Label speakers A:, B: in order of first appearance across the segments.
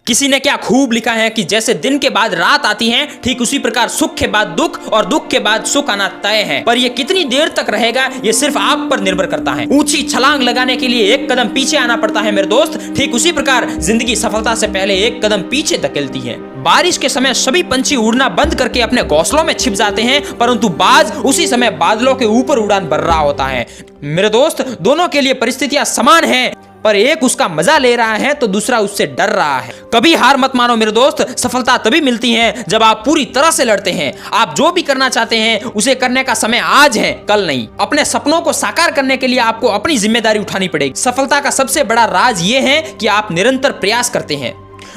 A: किसी ने क्या खूब लिखा है कि जैसे दिन के बाद रात आती है, ठीक उसी प्रकार सुख के बाद दुख और दुख के बाद सुख आना तय है। पर ये कितनी देर तक रहेगा, ये सिर्फ आप पर निर्भर करता है। ऊंची छलांग लगाने के लिए एक कदम पीछे आना पड़ता है मेरे दोस्त। ठीक उसी प्रकार जिंदगी सफलता से पहले एक कदम पीछे धकेलती है। बारिश के समय सभी पंछी उड़ना बंद करके अपने घोंसलों में छिप जाते हैं, परंतु बाज उसी समय बादलों के ऊपर उड़ान भर रहा होता है। मेरे दोस्त, दोनों के लिए परिस्थितियां समान हैं, पर एक उसका मजा ले रहा है तो दूसरा उससे डर रहा है। कभी हार मत मानो मेरे दोस्त। सफलता तभी मिलती है जब आप पूरी तरह से लड़ते हैं। आप जो भी करना चाहते हैं उसे करने का समय आज है, कल नहीं। अपने सपनों को साकार करने के लिए आपको अपनी जिम्मेदारी उठानी पड़ेगी। सफलता का सबसे बड़ा राज ये है कि आप निरंतर प्रयास करते हैं।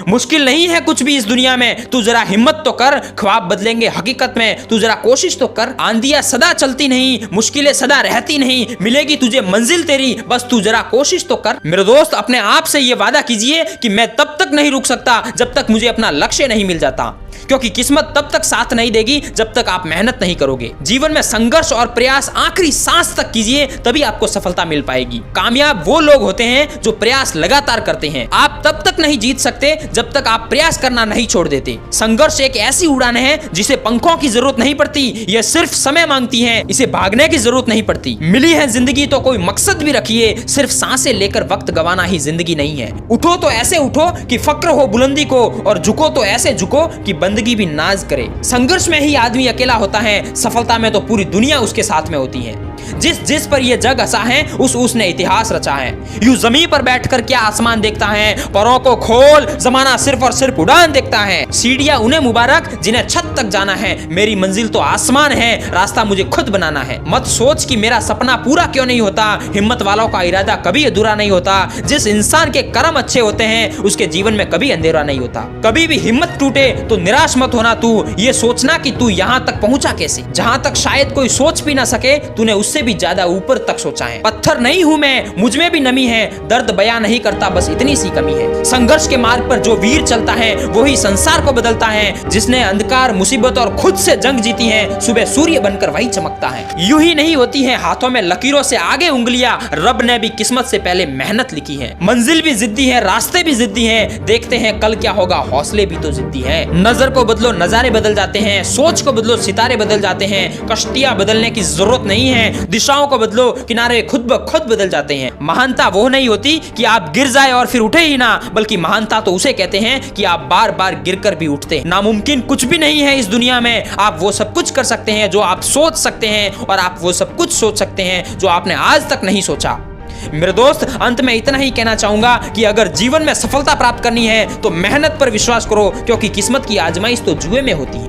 A: मुश्किल नहीं है कुछ भी इस दुनिया में, तू जरा हिम्मत तो कर। ख्वाब बदलेंगे हकीकत में, तू जरा कोशिश तो कर। आंधियां सदा चलती नहीं, मुश्किलें सदा रहती नहीं, मिलेगी तुझे मंजिल तेरी, बस तू जरा कोशिश तो कर। मेरे दोस्त, अपने आप से ये वादा कीजिए कि मैं तब तक नहीं रुक सकता जब तक मुझे अपना लक्ष्य नहीं मिल जाता, क्योंकि किस्मत तब तक साथ नहीं देगी जब तक आप मेहनत नहीं करोगे। जीवन में संघर्ष और प्रयास आखिरी सांस तक कीजिए, तभी आपको सफलता मिल पाएगी। कामयाब वो लोग होते हैं जो प्रयास लगातार करते हैं। आप तब तक नहीं जीत सकते जब तक आप प्रयास करना नहीं छोड़ देते। संघर्ष एक ऐसी उड़ान है जिसे पंखों की जरूरत नहीं पड़ती, यह सिर्फ समय मांगती है। इसे भागने की जरूरत नहीं पड़ती। मिली है जिंदगी तो कोई मकसद भी रखिए, सिर्फ सांसें लेकर वक्त गंवाना ही जिंदगी नहीं है। उठो तो ऐसे उठो कि फक्र हो बुलंदी को, और झुको तो ऐसे झुको कि बंदगी भी नाज करे। संघर्ष में ही आदमी अकेला होता है, सफलता में तो पूरी दुनिया उसके साथ में होती है। जिस पर यह जग हंसा है उसने इतिहास रचा है। यूं जमीन पर बैठकर क्या आसमान देखता है, परों को खोल, जमाना सिर्फ और सिर्फ उड़ान देखता है। सीढ़ियां उन्हें मुबारक जिन्हें छत तक जाना है, मेरी मंजिल तो आसमान है, रास्ता मुझे खुद बनाना है। मत सोच कि मेरा सपना पूरा क्यों नहीं होता, हिम्मत वालों का इरादा कभी अधूरा नहीं होता। जिस इंसान के कर्म अच्छे होते हैं उसके जीवन में कभी अंधेरा नहीं होता। कभी भी हिम्मत टूटे तो निराश मत होना। तू ये सोचना कि तू यहाँ तक पहुंचा कैसे, जहां तक शायद कोई सोच भी ना सके, तूने उससे भी ज्यादा ऊपर तक सोचा है। पत्थर नहीं हूं मैं, मुझ में भी नमी है, दर्द बयां नहीं करता, बस इतनी सी कमी है। संघर्ष के मार्ग पर जो वीर चलता है वही संसार को बदलता है। जिसने अंधकार, मुसीबत और खुद से जंग जीती है, सुबह सूर्य बनकर वही चमकता है। यूं ही नहीं होती है हाथों में लकीरों से आगे उंगलियां, रब ने भी किस्मत से पहले मेहनत लिखी है। मंजिल भी जिद्दी है, रास्ते भी जिद्दी हैं, देखते हैं कल क्या होगा, हौसले भी तो जिद्दी हैं। नजर को बदलो, नजारे बदल जाते हैं, सोच को बदलो, सितारे बदल जाते हैं। कश्तियां बदलने की जरूरत नहीं है, दिशाओं को बदलो, किनारे खुद ब खुद बदल जाते हैं। महानता वो नहीं होती कि आप गिर जाए और फिर उठे ही ना, बल्कि महानता तो उसे कहते हैं कि आप बार बार गिरकर भी उठते। नामुमकिन कुछ भी नहीं है इस दुनिया में। आप वो सब कुछ कर सकते हैं जो आप सोच सकते हैं, और आप वो सब कुछ सोच सकते हैं जो आपने आज तक नहीं सोचा। मेरे दोस्त, अंत में इतना ही कहना चाहूंगा कि अगर जीवन में सफलता प्राप्त करनी है तो मेहनत पर विश्वास करो, क्योंकि किस्मत की आजमाइश तो जुए में होती है।